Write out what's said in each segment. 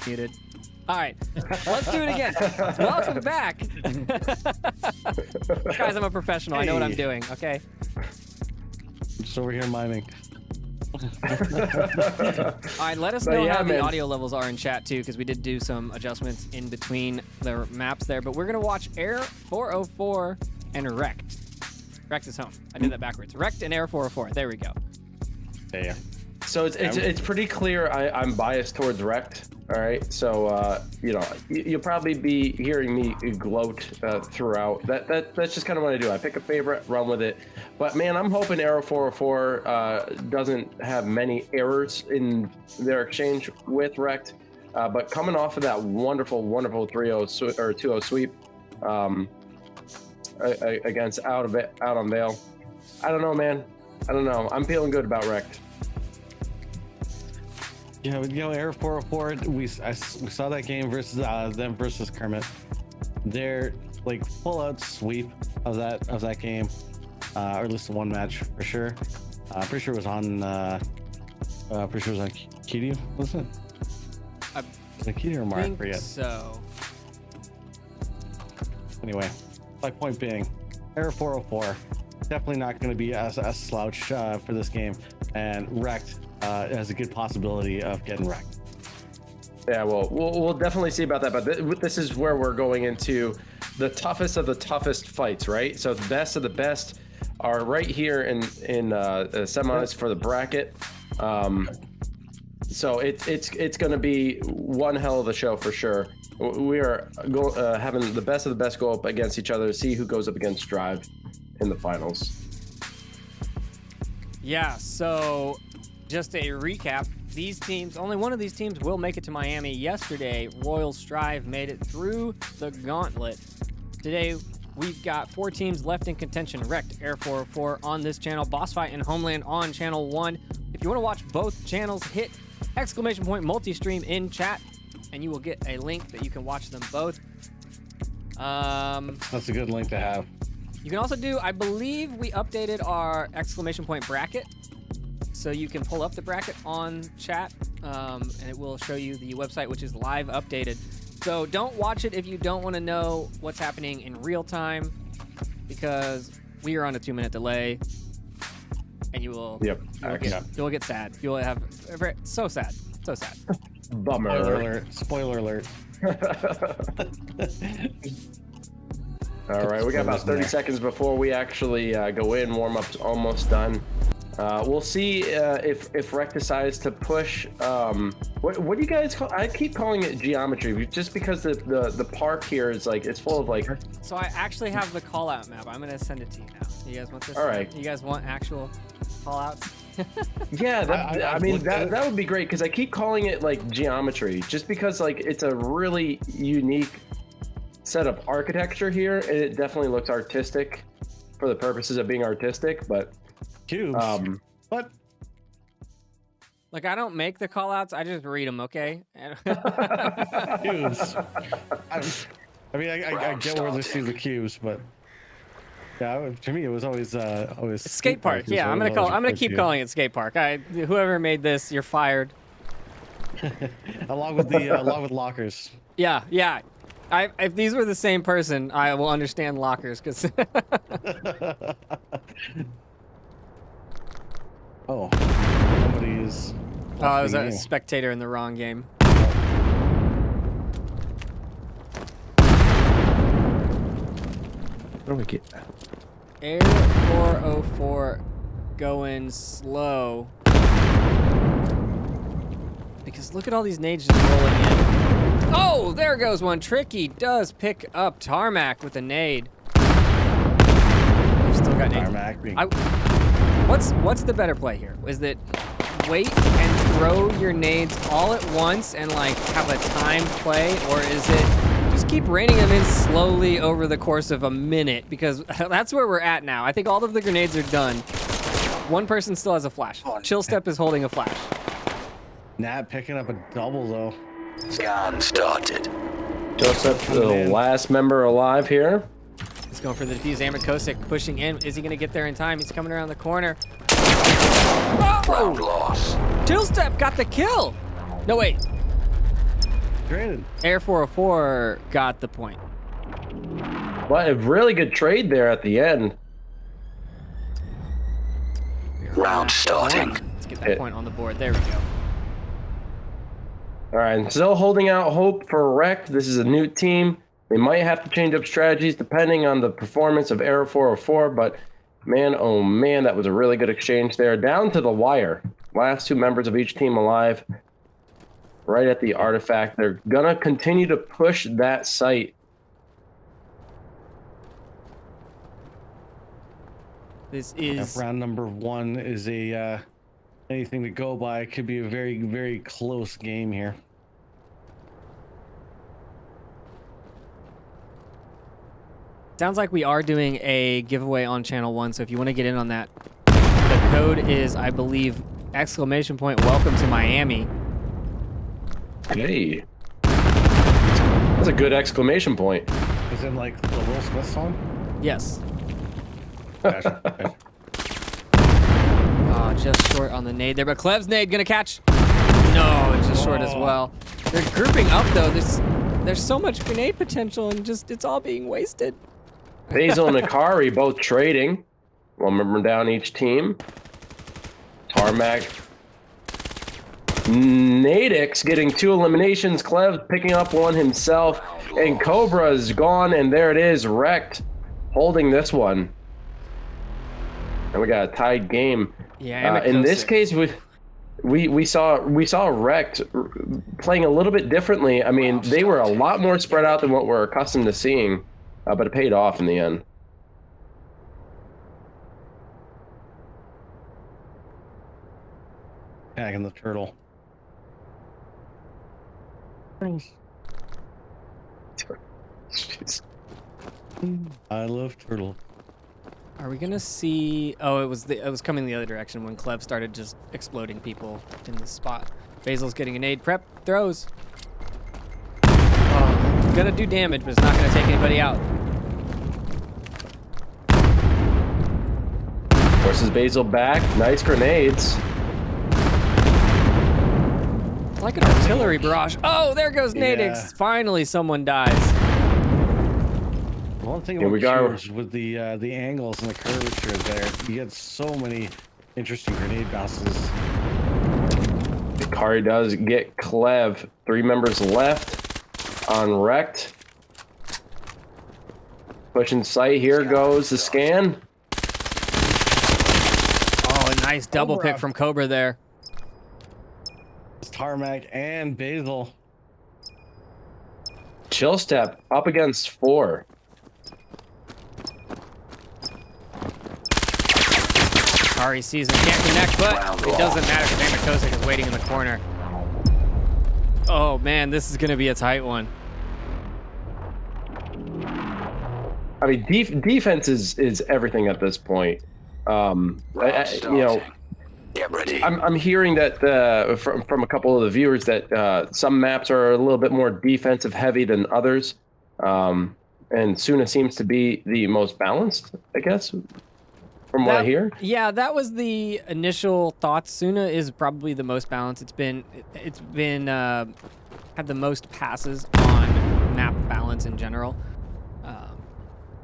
Muted. All right, let's do it again. Welcome back. Guys, I'm a professional. I know what I'm doing, okay? Just over here miming. All right, let us know how the audio levels are in chat, too, because we did do some adjustments in between the maps there. But we're going to watch Air 404 and R.E.K.T. R.E.K.T is home. I did that backwards. R.E.K.T and Air 404. There we go. Yeah. So it's pretty clear I'm biased towards R.E.K.T. All right, so you know, you'll probably be hearing me gloat throughout. That's just kind of what I do. I pick a favorite, run with it. But man, I'm hoping Aero 404 doesn't have many errors in their exchange with R.E.K.T. But coming off of that wonderful 3-0 or 2-0 sweep against out on Vail, I don't know, man. I don't know. I'm feeling good about R.E.K.T. Yeah, you know, Air 404, we saw that game versus them versus Kermit. Their like full out sweep of that game, or at least one match for sure. Pretty sure it was on Kitty, was it? Was it Kitty or Mark? I forget. So. Anyway, my point being, Air 404 definitely not going to be a slouch for this game, and R.E.K.T. has a good possibility of getting wrecked. Yeah, well, we'll definitely see about that. But this is where we're going into the toughest of the toughest fights, right? So the best of the best are right here in semis for the bracket. So it's going to be one hell of a show for sure. We are having the best of the best go up against each other to see who goes up against Drive in the finals. Yeah, so just a recap, these teams, only one of these teams will make it to Miami. Yesterday, Royal Strive made it through the gauntlet. Today, we've got 4 teams left in contention. R.E.K.T, Air 404 on this channel, Boss Fight and Homeland on channel 1. If you want to watch both channels, hit !multi-stream in chat, and you will get a link that you can watch them both. That's a good link to have. You can also do, I believe we updated our ! Bracket. So you can pull up the bracket on chat, and it will show you the website, which is live updated. So don't watch it if you don't want to know what's happening in real time, because we are on a 2-minute delay, and you'll get sad. You'll have so sad. Bummer. Spoiler alert. All right, we got about 30 seconds before we actually go in. Warm-up's almost done. We'll see if R.E.K.T decides to push. What do you guys call? I keep calling it geometry, just because the park here is like it's full of like. So I actually have the call-out map. I'm gonna send it to you now. You guys want this? All right. You guys want actual call-outs? Yeah, that would be great, because I keep calling it like geometry, just because like it's a really unique set of architecture here, and it definitely looks artistic for the purposes of being artistic, but. Cubes. What? Like, I don't make the call-outs, I just read them, okay? Cubes. I mean, I get where they see the cubes, but yeah, to me it was always skate park. Yeah, I'm gonna keep calling it skate park. Whoever made this, you're fired. along with lockers. Yeah. If these were the same person, I will understand lockers, because. Oh, somebody's. Oh, I was a spectator in the wrong game. What do we get? Air 404 going slow. Because look at all these nades just rolling in. Oh, there goes one. Tricky does pick up Tarmac with a nade. We've still got nades. Tarmac. What's the better play here? Is it wait and throw your nades all at once and like have a timed play, or is it just keep raining them in slowly over the course of a minute? Because that's where we're at now. I think all of the grenades are done. One person still has a flash. Chill Step is holding a flash. Nat picking up a double though. Scan started. Joseph, the last member alive here. He's going for the defuse. Kosick pushing in. Is he going to get there in time? He's coming around the corner. Round loss. Chill Step got the kill. No, wait. traded. Air 404 got the point. But a really good trade there at the end. Round starting. Let's get that point on the board. There we go. All right, and still holding out hope for R.E.K.T. This is a new team. They might have to change up strategies depending on the performance of Air 404, but man, oh man, that was a really good exchange there. Down to the wire. Last 2 members of each team alive. Right at the artifact. They're going to continue to push that site. This is round number 1 is a anything to go by. It could be a very, very close game here. sounds like we are doing a giveaway on channel 1, so if you want to get in on that, the code is, I believe, !welcome to Miami. Hey. That's a good exclamation point. Is it like the Will Smith song? Yes. Gotcha, gotcha. Oh, just short on the nade there, but Clev's nade gonna catch. No, it's just short as well. They're grouping up though. There's so much grenade potential and just it's all being wasted. Vail and R.E.K.T both trading. One member down each team. Tarmac. Nadix getting 2 eliminations. Clev picking up one himself. And Cobra is gone, and there it is. R.E.K.T holding this one. And we got a tied game. Yeah, in this case, we saw R.E.K.T playing a little bit differently. I mean, they were a lot more spread out than what we're accustomed to seeing, but it paid off in the end. Tagging the turtle. Jeez. I love turtle. Are we gonna see? Oh, it was coming the other direction when Clev started just exploding people in this spot. Basil's getting a nade prep, throws. Oh, gonna do damage, but it's not gonna take anybody out. Forces Basil back. Nice grenades. It's like an artillery barrage. Oh, there goes Nadix. Yeah. Finally, someone dies. The one thing Here we about go. Cures with the angles and the curvature there, you get so many interesting grenade bounces. R.E.K.T does get Clev. 3 members left on R.E.K.T. Pushing sight. Here goes the scan. Oh, a nice double Cobra. pick from Cobra there. It's Tarmac and Basil. Chill step up against 4. Ari sees him, can't connect, but it doesn't matter because Amakosik is waiting in the corner. Oh man, this is gonna be a tight one. I mean, defense is everything at this point. You know, Get ready. I'm hearing that from a couple of the viewers that some maps are a little bit more defensive heavy than others, and Suna seems to be the most balanced, I guess, from what I hear. Yeah, that was the initial thoughts. Suna is probably the most balanced. It's been had the most passes on map balance in general.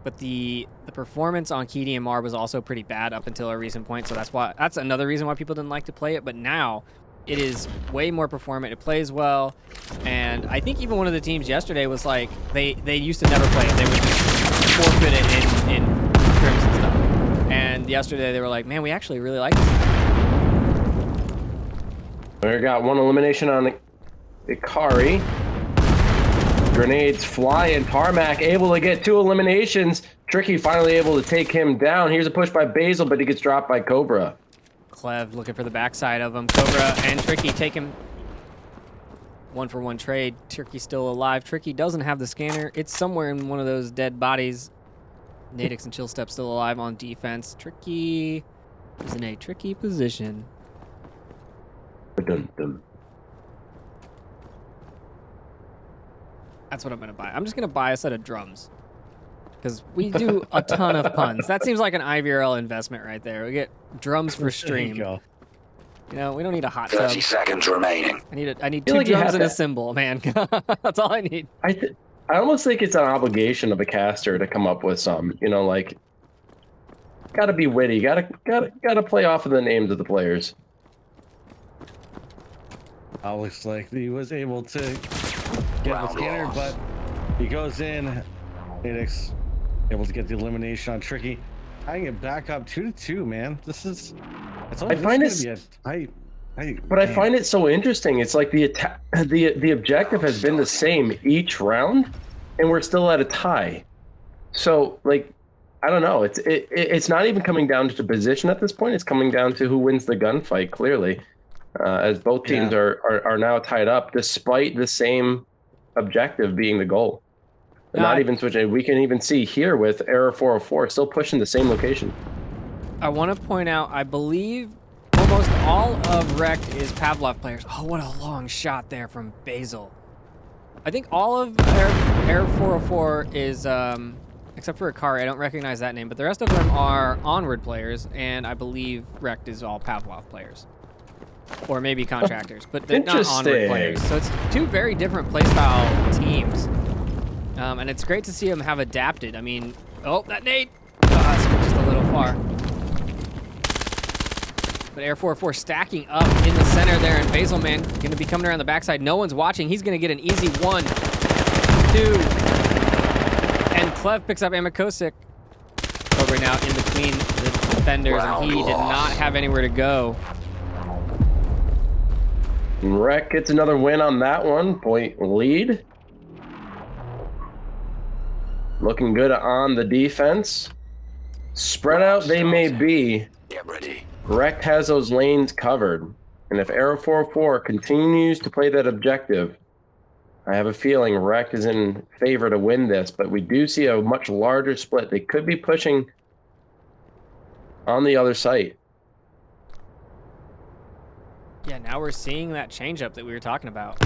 But the performance on K DMR was also pretty bad up until a recent point, so that's another reason why people didn't like to play it. But now it is way more performant. It plays well, and I think even one of the teams yesterday was like they used to never play it. They would just forfeit it in scrims and stuff. And yesterday they were like, man, we actually really like this. We got 1 elimination on Ikari. Grenades flying. Tarmac able to get 2 eliminations. Tricky finally able to take him down. Here's a push by Basil, but he gets dropped by Cobra. Clev looking for the backside of him. Cobra and Tricky take him. 1-for-1 trade. Tricky still alive. Tricky doesn't have the scanner. It's somewhere in one of those dead bodies. Nadix and Chillstep still alive on defense. Tricky is in a tricky position. Dun-dun. That's what I'm going to buy. I'm just going to buy a set of drums. Because we do a ton of puns. That seems like an IVRL investment right there. We get drums for There you stream. go. You know, we don't need a hot 30 tub. seconds remaining. I need feel two like you drums have and a to- cymbal, man. That's all I need. I almost think it's an obligation of a caster to come up with some, you know, like gotta be witty, gotta play off of the names of the players. Looks like he was able to get the Round scanner, lost. but he goes in. Phoenix able to get the elimination on Tricky, tying it back up 2-2. Man, this is. I find it. But I find it so interesting. It's like the objective has been the same each round, and we're still at a tie. So, like, I don't know. It's not even coming down to position at this point. It's coming down to who wins the gunfight. Clearly, as both teams are now tied up, despite the same objective being the goal. Not even switching. We can even see here with Error 404 still pushing the same location. I want to point out, I believe almost all of R.E.K.T is Pavlov players. Oh, what a long shot there from Vail. I think all of Error 404 is, except for Akari, I don't recognize that name, but the rest of them are Onward players, and I believe R.E.K.T is all Pavlov players. Or maybe contractors, but they're not Onward players. So it's two very different playstyle teams. And it's great to see them have adapted. I mean, oh, that nade! That's just a little far. But Air 404 stacking up in the center there, and Vail, man, going to be coming around the backside. No one's watching. He's going to get an easy 1, 2. And Clev picks up Amakosik over now in between the defenders, and he did not have anywhere to go. R.E.K. gets another win on that one. Point lead. Looking good on the defense. Spread out they may be. Get ready. R.E.K. has those lanes covered. And if Arrow 404 continues to play that objective, I have a feeling R.E.K. is in favor to win this. But we do see a much larger split. They could be pushing on the other site. Yeah, now we're seeing that changeup that we were talking about.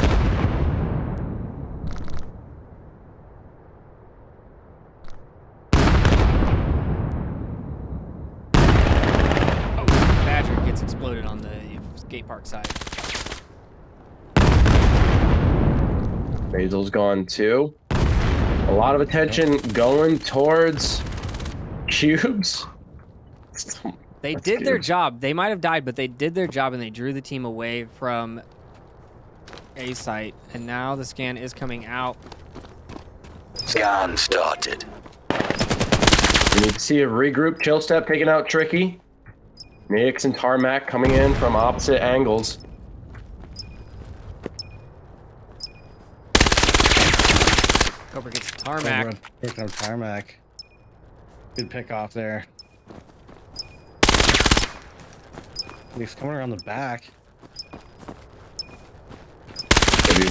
Gets exploded on the skate park side. Basil's gone too. A lot of attention going towards cubes. They did their job. They might have died, but they did their job and they drew the team away from A site. And now the scan is coming out. Scan started. We need to see a regroup. Chill step taking out Tricky. Nadix and Tarmac coming in from opposite angles. Cobra gets Tarmac. Picked up Tarmac. Good pick off there. He's coming around the back.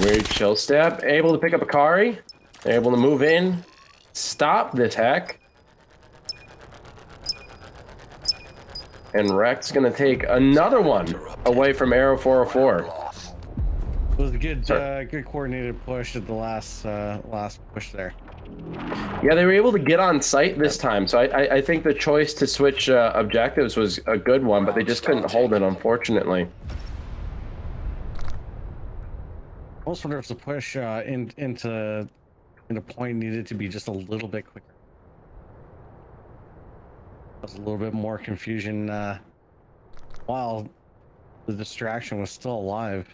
Very chill step. Able to pick up Akari. Able to move in. Stop this hack. And R.E.K.'s going to take another one away from Arrow 404. It was a good, good coordinated push at the last push there. Yeah, they were able to get on site this time, so I think the choice to switch objectives was a good one, but they just couldn't hold it, unfortunately. I almost wonder if the push into point needed to be just a little bit quicker. There's a little bit more confusion while the distraction was still alive.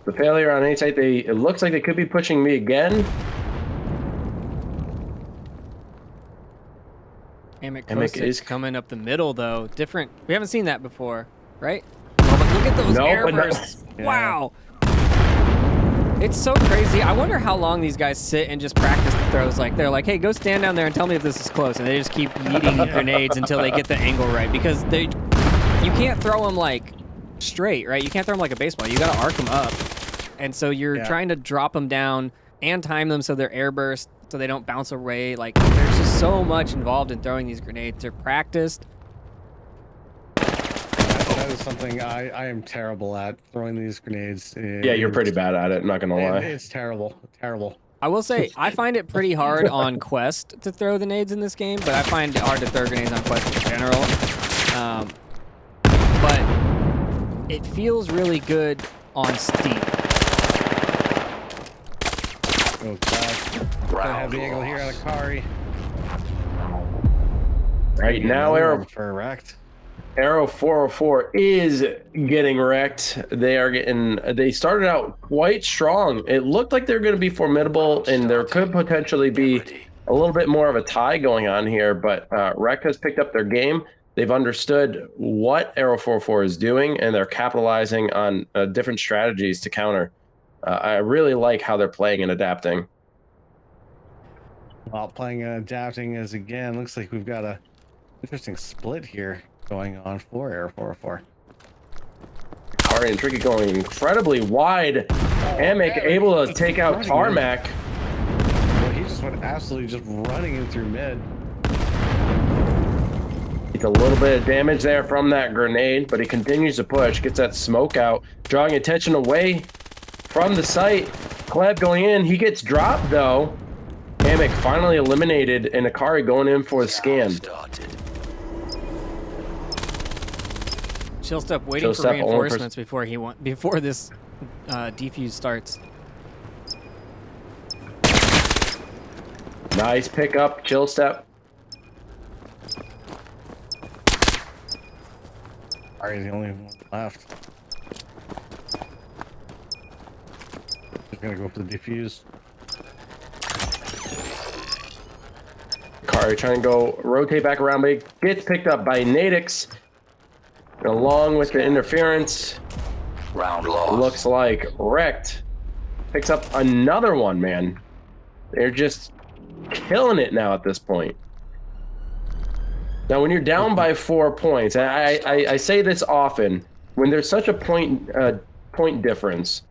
The failure on A site, it looks like they could be pushing me again. Amick is coming up the middle though. Different. We haven't seen that before, right? Oh, but look at those air bursts. Yeah. Wow. It's so crazy. I wonder how long these guys sit and just practice the throws. Like they're like, hey, go stand down there and tell me if this is close, and they just keep yeeting grenades until they get the angle right, because you can't throw them like straight, right? You can't throw them like a baseball. You got to arc them up, and so you're trying to drop them down and time them so they're air burst, so they don't bounce away. Like there's just so much involved in throwing these grenades. They're practiced. That is something I am terrible at, throwing these grenades. Yeah, you're pretty bad at it, not gonna lie. It's terrible. Terrible. I will say, I find it pretty hard on Quest to throw the nades in this game, but I find it hard to throw grenades on Quest in general. But it feels really good on Steam. Oh god. Gonna have the angle here on Akari. Right now, Arrow for wrecked. Arrow 404 is getting wrecked. They started out quite strong. It looked like they're going to be formidable, and there could potentially be a little bit more of a tie going on here, but R.E.K.T has picked up their game. They've understood what Arrow 404 is doing, and they're capitalizing on different strategies to counter. I really like how they're playing and adapting. While playing and adapting is, again, looks like we've got a interesting split here going on for Arrow 404. Ari and Tricky going incredibly wide. R.E.K.T able to take out Tarmac. Well, he just went absolutely just running in through mid. It's a little bit of damage there from that grenade, but he continues to push, gets that smoke out, drawing attention away from the site. Kleb going in, he gets dropped though. R.E.K.T finally eliminated, and Akari going in for the scan. Chill Step waiting for reinforcements before this defuse starts. Nice pickup, Chill Step. Ari's the only one left. He's gonna go for the defuse. Akari trying to go rotate back around, but he gets picked up by Nadix. And along with the interference, Round lost. looks like R.E.K.T picks up another one, man. They're just killing it now at this point. Now, when you're down by 4 points, and I say this often, when there's such a point difference,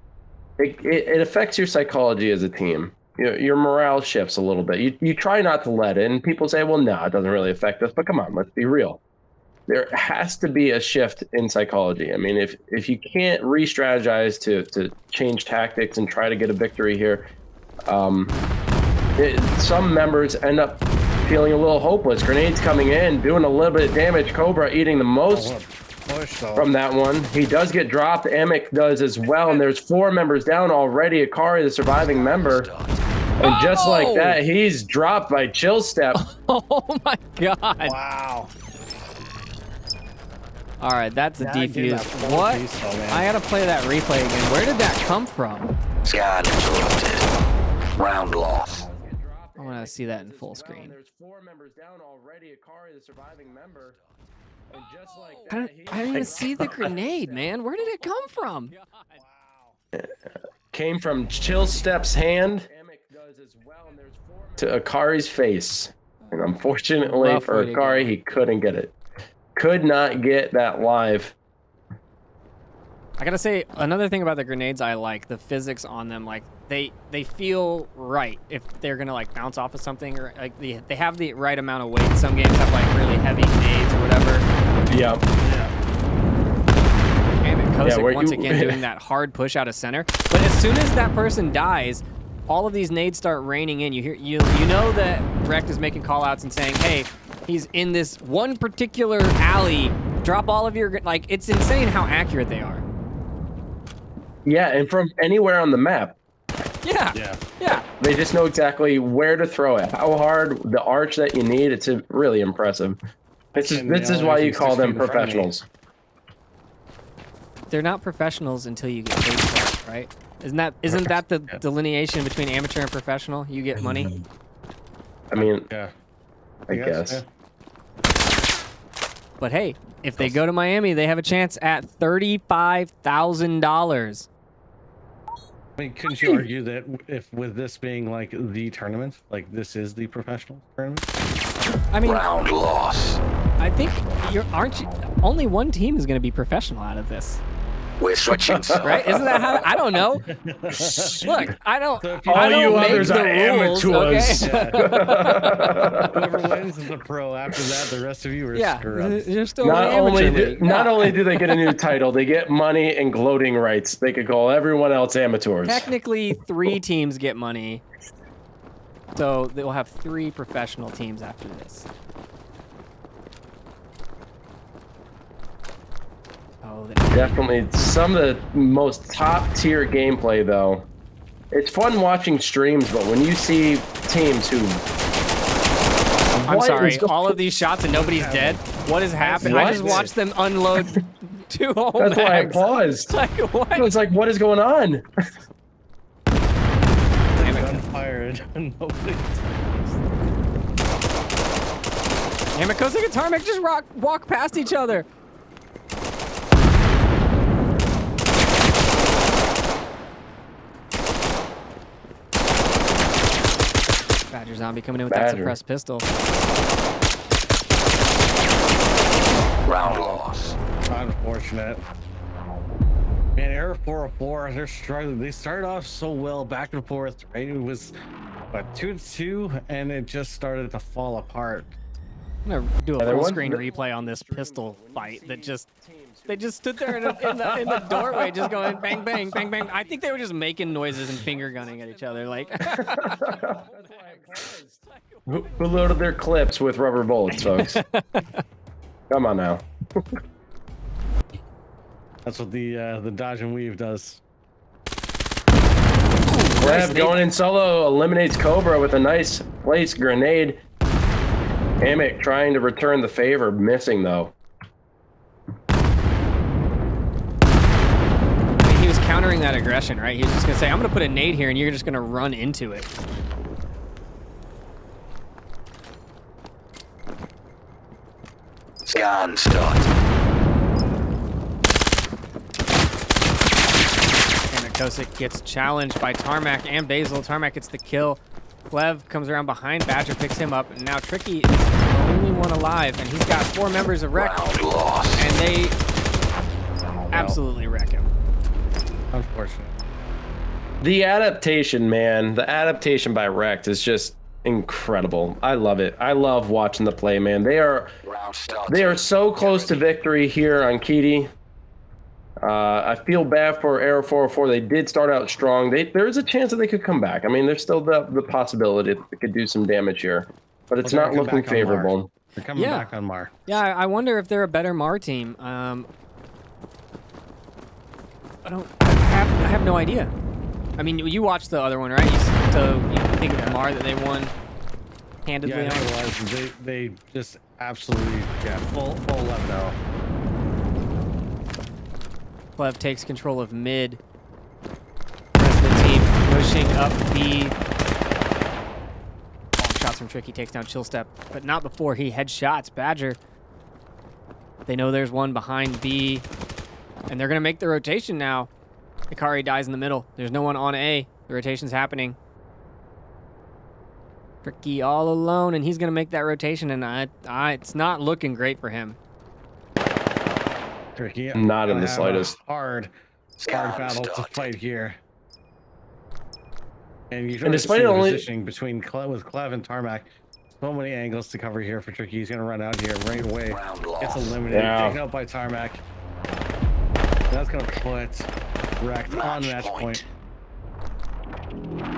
it affects your psychology as a team. Your morale shifts a little bit. You try not to let it, and people say, well, no, it doesn't really affect us, but come on, let's be real. There has to be a shift in psychology. I mean, if you can't re-strategize to change tactics and try to get a victory here, some members end up feeling a little hopeless. Grenades coming in, doing a little bit of damage. Cobra eating the most from that one. He does get dropped. R.E.K.T does as well, and there's 4 members down already. Akari, the surviving member. And just like that, he's dropped by Chill Step. Oh my god. Wow. All right, that's a Yeah, I did defuse. that full What? piece, though, man. I gotta play that replay again. Where did that come from? Scan interrupted. Round lost. I want to see that in full screen. There's 4 members down already. Akari, the surviving member. And just like I didn't even see the grenade, man. Where did it come from? came from Chill Step's hand to Akari's face. And unfortunately Rough for way to go. Akari, he couldn't get it. Could not get that live. I gotta say, another thing about the grenades I like, the physics on them, like they feel right if they're gonna like bounce off of something, or like they have the right amount of weight. Some games have like really heavy nades or whatever. Yeah. And Kosick where once you- again doing that hard push out of center. But as soon as that person dies, all of these nades start raining in. You know that R.E.K.T is making call outs and saying, hey, he's in this one particular alley. Drop all of your, like, it's insane how accurate they are. Yeah, and from anywhere on the map. Yeah. They just know exactly where to throw it, how hard, the arch that you need. It's really impressive. This is why you call them professionals. They're not professionals until you get paid for it, right? Isn't that the delineation between amateur and professional? You get money. I mean, Yeah. I guess. Yeah. But hey, if they go to Miami, they have a chance at $35,000. I mean, couldn't you argue that if with this being like the tournament, like this is the professional tournament? I mean, Round lost. I think aren't you? Only one team is going to be professional out of this, We're switching sides. right? Isn't that how? I don't know. Look, I don't. So if you- I All don't you make others the are rules, amateurs. okay? Whoever wins is a pro. After that, the rest of you are Yeah, scrubs. you're still Not an amateur only league. not only do they get a new title, they get money and gloating rights. They could call everyone else amateurs. Technically, 3 teams get money, so they will have 3 professional teams after this. Oh, Oh, Definitely some of the most top tier gameplay, though. It's fun watching streams, but when you see teams who... I'm What sorry, is going- all of these shots and nobody's dead? What has happened? I just What? watched them unload 2 whole That's why I mags. paused. Like, what? I was like, what is going on? Gunfire and nobody. Damn it, Kosik and Tarmac just walk past each other. Badger Zombie coming in with that Badger. suppressed pistol. Round loss. Unfortunate. Man, Air 404, they're struggling. They started off so well, back and forth, right? It was, what, 2-2, and it just started to fall apart. I'm gonna do a there full was- screen replay on this pistol fight that they just stood there in the doorway just going bang, bang, bang, bang. I think they were just making noises and finger gunning at each other. Like, Who loaded their clips with rubber bullets, folks? Come on now. That's what the dodge and weave does. Rev going in solo, eliminates Cobra with a nice place grenade. R.E.K.T trying to return the favor, missing though. I mean, he was countering that aggression, right? He was just gonna say, "I'm gonna put a nade here, and you're just gonna run into it." Scan start. And Kosik gets challenged by Tarmac and Basil. Tarmac gets the kill. Clev comes around behind Badger, picks him up, and now Tricky is the only one alive, and he's got 4 members of R.E.K.T, Round loss. and they absolutely wreck him. Unfortunate. The adaptation, man, the adaptation by R.E.K.T is just incredible. I love it. I love watching the play, man. They are so close to victory here on R.E.K.T. I feel bad for Air 404. They did start out strong. There is a chance that they could come back. I mean, there's still the possibility that they could do some damage here, but it's Well, not they're looking back on Mar. favorable. They're coming Yeah. back on Mar. Yeah, I wonder if they're a better Mar team. I have no idea. I mean, you watched the other one, right? So you think of Mar that they won handedly Yeah, on? it was. They just absolutely full 11-0. Clev takes control of mid. The rest of the team pushing up B. Long shots from Tricky, takes down Chill Step, but not before he headshots Badger. They know there's one behind B, and they're gonna make the rotation now. Ikari dies in the middle. There's no one on A. The rotation's happening. Tricky all alone, and he's gonna make that rotation, and it's not looking great for him. Tricky. Not in Gonna the have slightest. a hard battle to fight here. And you And despite see it the only- positioning between Clev and Tarmac. So many angles to cover here for Tricky. He's gonna run out here right away. Round loss. Gets eliminated, Yeah. taken out by Tarmac. That's gonna put R.E.K.T on match point.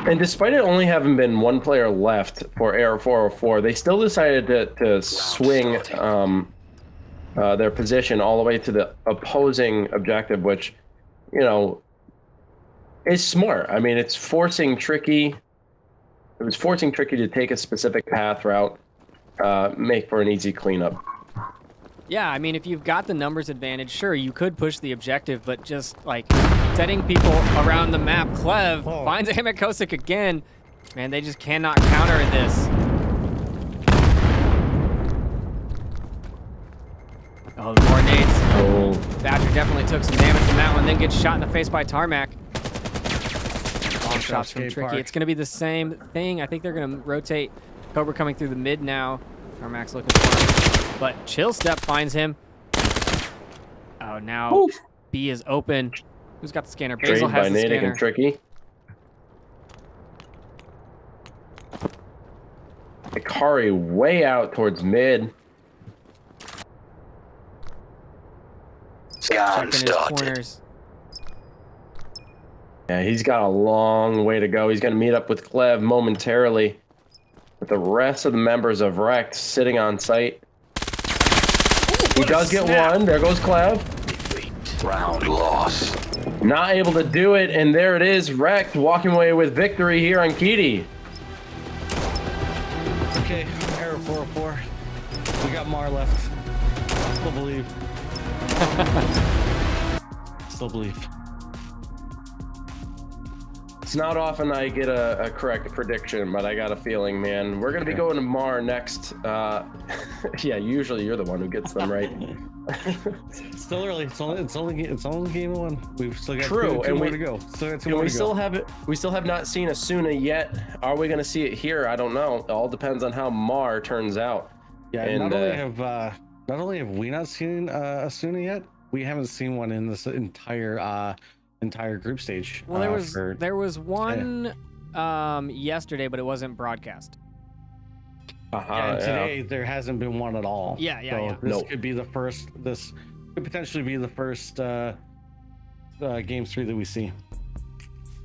And despite it only having been one player left for Air 404, they still decided to swing their position all the way to the opposing objective, which, you know, is smart. I mean, it's forcing Tricky. It was forcing Tricky to take a specific path route, make for an easy cleanup. Yeah, I mean, if you've got the numbers advantage, sure, you could push the objective, but just, like, setting people around the map. Clev finds R.E.K.T Kosik again. Man, they just cannot counter this. Oh, more nades. Oh, Badger definitely took some damage from that one, then gets shot in the face by Tarmac. Long shots from skate Tricky. park. It's going to be the same thing. I think they're going to rotate. Cobra coming through the mid now. Tarmac's looking for him. But Chill Step finds him. Oh, now Oof. B is open. Who's got the scanner? Basil trained by has the Natick scanner. and Tricky. Ikari way out towards mid. Scan Checking his started. corners. Yeah, he's got a long way to go. He's going to meet up with Clev momentarily. With the rest of the members of R.E.K.T sitting on site. He does get one. There goes Clev. Round lost. Not able to do it, and there it is. R.E.K.T walking away with victory here on R.E.K.T. Okay, error 404. We got Mar left. Still believe. Still believe. It's not often I get a correct prediction, but I got a feeling, man. We're going to be going to Mar next. Yeah, usually you're the one who gets them right. Still early. It's only game one. We've still got True, two and more to go. We still have not seen Asuna yet. Are we going to see it here? I don't know. It all depends on how Mar turns out. Yeah, and, not only have we not seen Asuna yet, we haven't seen one in this entire group stage. Well, there was one yesterday, but it wasn't broadcast. And today there hasn't been one at all. Yeah. This could be the first. This could potentially be the first game 3 that we see.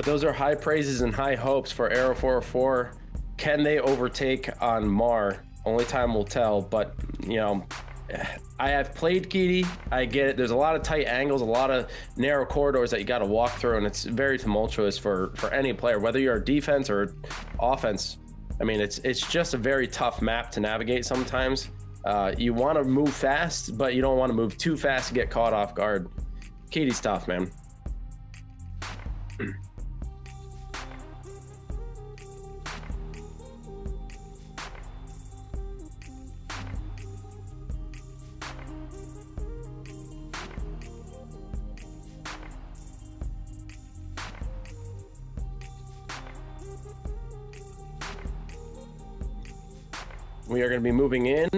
Those are high praises and high hopes for Arrow 404. Can they overtake on Mar? Only time will tell. But you know, I have played R.E.K.T. I get it. There's a lot of tight angles, a lot of narrow corridors that you got to walk through, and it's very tumultuous for any player, whether you're a defense or offense. I mean, it's just a very tough map to navigate sometimes. You want to move fast, but you don't want to move too fast to get caught off guard. R.E.K.T's tough, man. We are going to be moving in.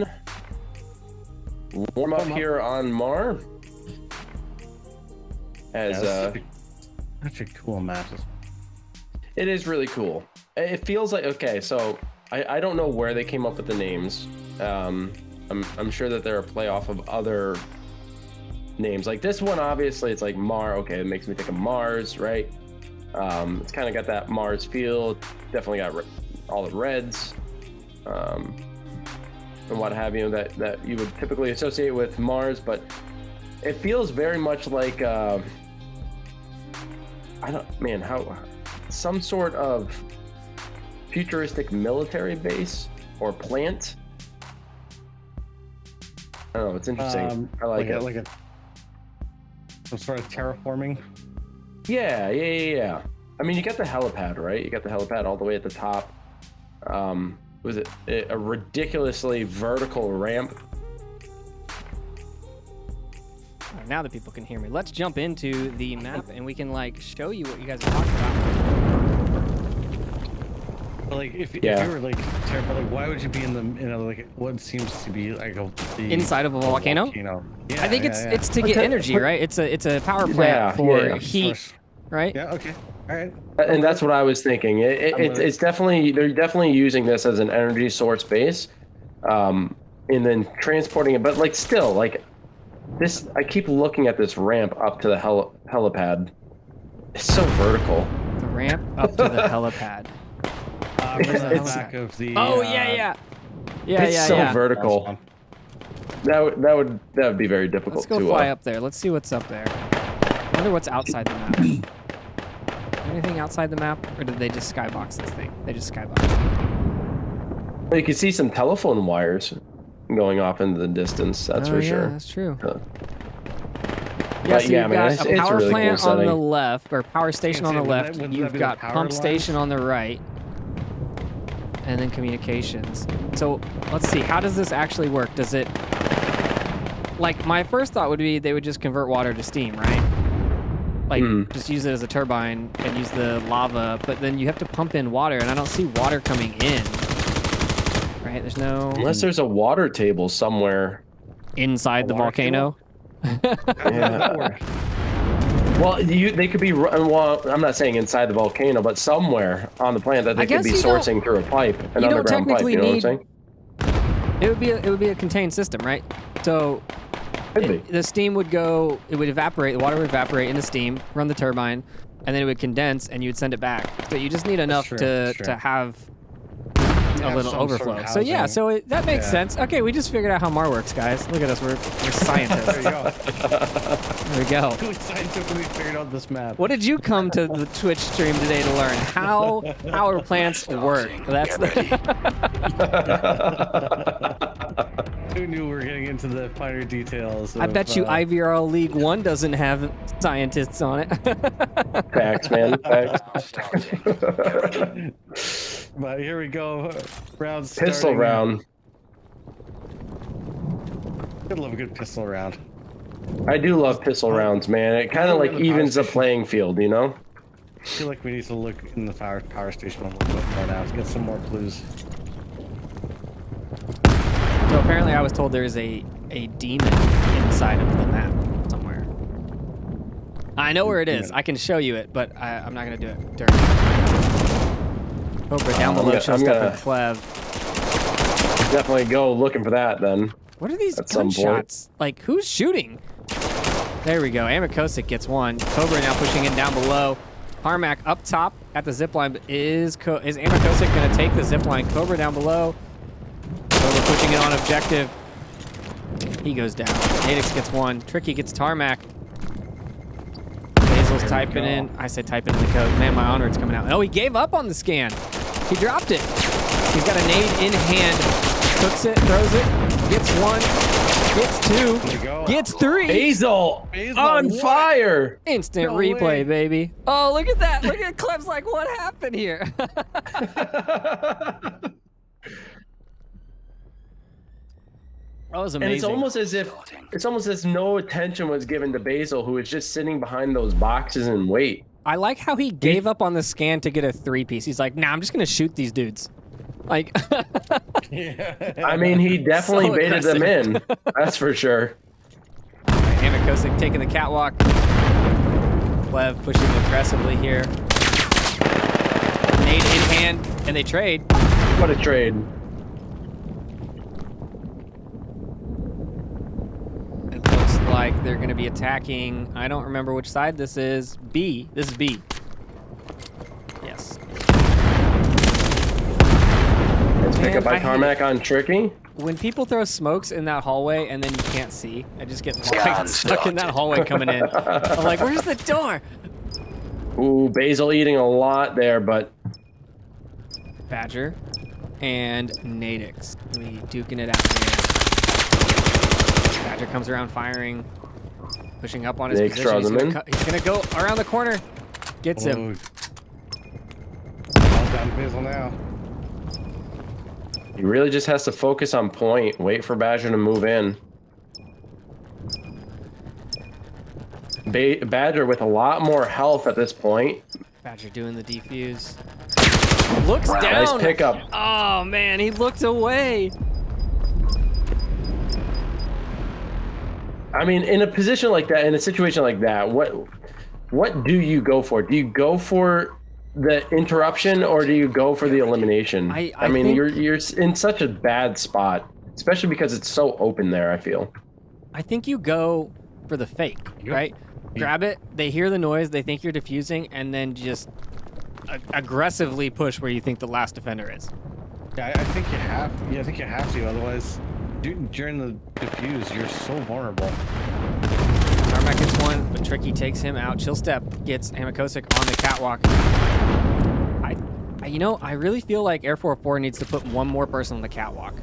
Warm up here on Mar. As such a cool map. It is really cool. It feels like, okay, so I don't know where they came up with the names. I'm sure that they're a play off of other names. Like this one, obviously, it's like Mar. Okay, it makes me think of Mars, right? It's kind of got that Mars feel. Definitely got all the reds. And what have you that you would typically associate with Mars, but it feels very much like some sort of futuristic military base or plant. I don't know, it's interesting. I like it. Like some sort of terraforming. Yeah. I mean, you got the helipad, right? You got the helipad all the way at the top. Was it a ridiculously vertical ramp? Now that people can hear me, let's jump into the map and we can like show you what you guys are talking about. But like if you were like terrified, like why would you be in like what seems to be like inside of a volcano? Yeah, I think it's to get energy, right? It's a power plant for heat, right? Yeah. Okay. All right. And that's what I was thinking. It's definitely, they're definitely using this as an energy source base, and then transporting it. But like still, like this, I keep looking at this ramp up to the helipad. It's so vertical. The ramp up to the helipad. It's back of the. Oh yeah. It's so vertical. That would be very difficult. Let's go fly up there. Let's see what's up there. I wonder what's outside the map. Anything outside the map, or did they just skybox this thing? They just skybox it. Well, you can see some telephone wires going off into the distance. That's for sure. That's true. So you've got a power plant on the left, or power station on the left. You've got pump station on the right, and then communications. So let's see. How does this actually work? Does it? Like my first thought would be they would just convert water to steam, right? Like just use it as a turbine and use the lava, but then you have to pump in water, and I don't see water coming in. Right? There's no. Unless there's a water table somewhere inside the volcano. Well, they could be. Well, I'm not saying inside the volcano, but somewhere on the planet that they could be sourcing through a pipe, an underground pipe. You know what I'm saying? It would be a contained system, right? So. The steam would go, it would evaporate, the water would evaporate into steam, run the turbine, and then it would condense and you'd send it back. So you just need enough to have have little some sort of overflow. So yeah, housing. so that makes Yeah. sense. Okay, we just figured out how Mar works, guys. Look at us, we're scientists. There you go. There we go. We scientifically figured out this map. What did you come to the Twitch stream today to learn? How power plants work. That's the Who knew we were getting into the finer details? I bet you IVRL League 1 doesn't have scientists on it. Facts, man. Facts. But here we go. Round Pistol starting. round. I love a good pistol round. I do love pistol rounds, man. It kind of like evens the playing field, you know? I feel like we need to look in the power station a little bit more now to get some more clues. So apparently I was told there's a demon inside of the map somewhere. I know where it is. I can show you it, but I'm not going to do it during. Cobra down below shows up in Clev. Definitely go looking for that then. What are these At some point. gunshots? Like, who's shooting? There we go. R.E.K.T gets one. Cobra now pushing in down below. R.E.K.T up top at the zipline. Is R.E.K.T going to take the zipline? Cobra down below. Cobra pushing it on objective. He goes down. R.E.K.T gets one. Tricky gets Tarmac. Basil's typing in. I said typing in the code. Man, my onward's coming out. Oh, he gave up on the scan. He dropped it. He's got a nade in hand. Cooks it, throws it, gets one, gets two, gets three. Basil on what? fire. Instant No replay, way. baby. Oh, look at that. Look at Clev's like, what happened here? That was And amazing. it's almost as no attention was given to Basil, who was just sitting behind those boxes and wait. I like how he gave up on the scan to get a three-piece. He's like, nah, I'm just going to shoot these dudes. Like, I mean, he definitely So baited them in. That's for sure. R.E.K.T taking the catwalk. Clev pushing aggressively here. Nade in hand, and they trade. What a trade. It looks like they're going to be attacking. I don't remember which side this is. B. This is B. Yes. Let's pick Man, up by I hate Tarmac on Tricky. When people throw smokes in that hallway and then you can't see, I just get like, stuck in that hallway coming in. I'm like, where's the door? Ooh, Basil eating a lot there, but Badger and Nadix. We duking it out here. Badger comes around firing, pushing up on his Nadix position. draws him in. He's gonna go around the corner. Gets him. All down Basil now. he really just has to focus on point. Wait for Badger to move in. Badger with a lot more health at this point. Badger doing the defuse. Looks down. Nice pickup. Oh man, he looked away. I mean, in a position like that, in a situation like that, what do you go for? Do you go for the interruption or do you go for the elimination? I mean, think- you're in such a bad spot, especially because it's so open there, I feel. I think you go for the fake, right? Grab it, they hear the noise, they think you're defusing, and then just aggressively push where you think the last defender is. Yeah, I think you have. Yeah, I think you have to. Otherwise, during the defuse, you're so vulnerable. Tarmac gets one, but Tricky takes him out. Chill Step gets R.E.K.T on the catwalk. I really feel like Air 44 needs to put one more person on the catwalk.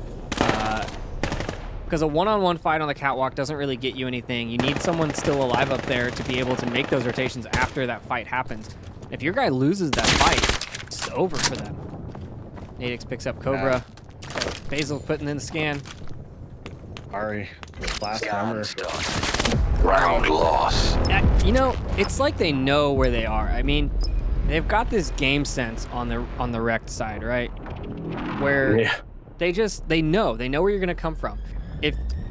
Because a one-on-one fight on the catwalk doesn't really get you anything. You need someone still alive up there to be able to make those rotations after that fight happens. If your guy loses that fight, it's over for them. Nadix picks up Cobra. Basil putting in the scan. Ari, last number. Round loss. It's like they know where they are. I mean, they've got this game sense on the R.E.K.T side, right? Where Yeah. they know where you're gonna come from.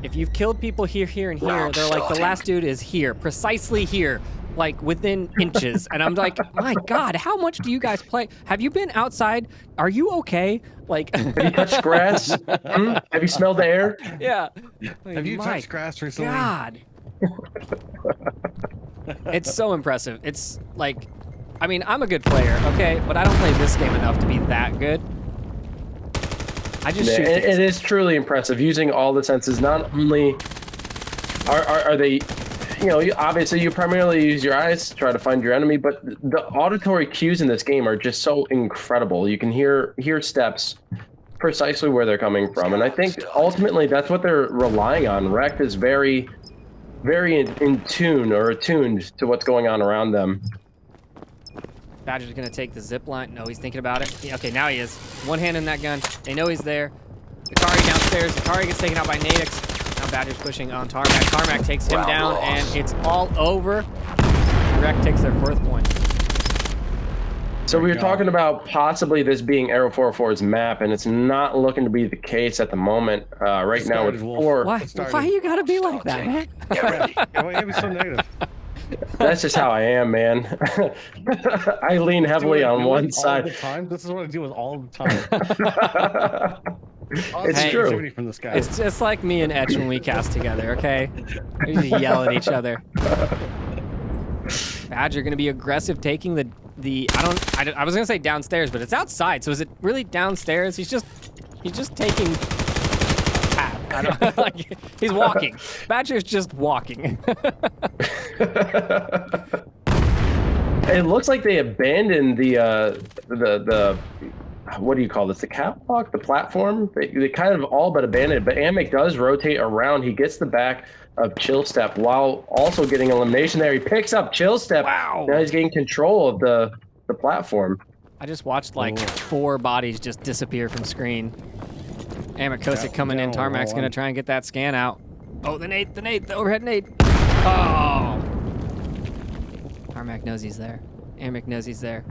If you've killed people here, and here, Round they're like, the starting. last dude is here, precisely here, like within inches. And I'm like, my God, how much do you guys play? Have you been outside? Are you okay? Like, Have you touched grass? Have you smelled the air? yeah. Like, Have you my touched grass recently? God. It's so impressive. It's like, I mean, I'm a good player, okay? But I don't play this game enough to be that good. I just Yeah, shoot it things. is truly impressive using all the senses. Not only are they, you know, obviously you primarily use your eyes to try to find your enemy, but the auditory cues in this game are just so incredible. You can hear steps precisely where they're coming from, and I think ultimately that's what they're relying on. R.E.K.T is very, very in tune or attuned to what's going on around them. Badger's gonna take the zip line. No, he's thinking about it. Yeah, okay, now he is. One hand in that gun. They know he's there. Akari downstairs. Akari gets taken out by Nadix. Now Badger's pushing on Tarmac. Tarmac takes him down, and it's all over. R.E.K.T takes their 4th point. So we were talking about possibly this being Arrow 404's map, and it's not looking to be the case at the moment. Right now with 4. Why you gotta be like that, man? Get ready. Why you gotta be so negative? That's just how I am, man. I lean heavily on one All side. the time. This is what I deal with all the time. It's Hey, true. Negativity from this guy. It's just like me and Etch when we cast together, okay? We just yell at each other. Badger gonna be aggressive, taking the I was gonna say downstairs, but it's outside. So is it really downstairs? He's just taking a path. I don't like. He's walking. Badger's just walking. It looks like they abandoned the what do you call this? The catwalk, the platform. They kind of all but abandoned it. But R.E.K. does rotate around. He gets the back of Chill Step while also getting elimination there. He picks up Chill Step. Wow. Now he's getting control of the platform. I just watched like 4 bodies just disappear from screen. R.E.K. coming in. Tarmac's gonna try and get that scan out. Oh, the nade, the overhead nade. Oh. Tarmac knows he's there. R.E.K. knows he's there.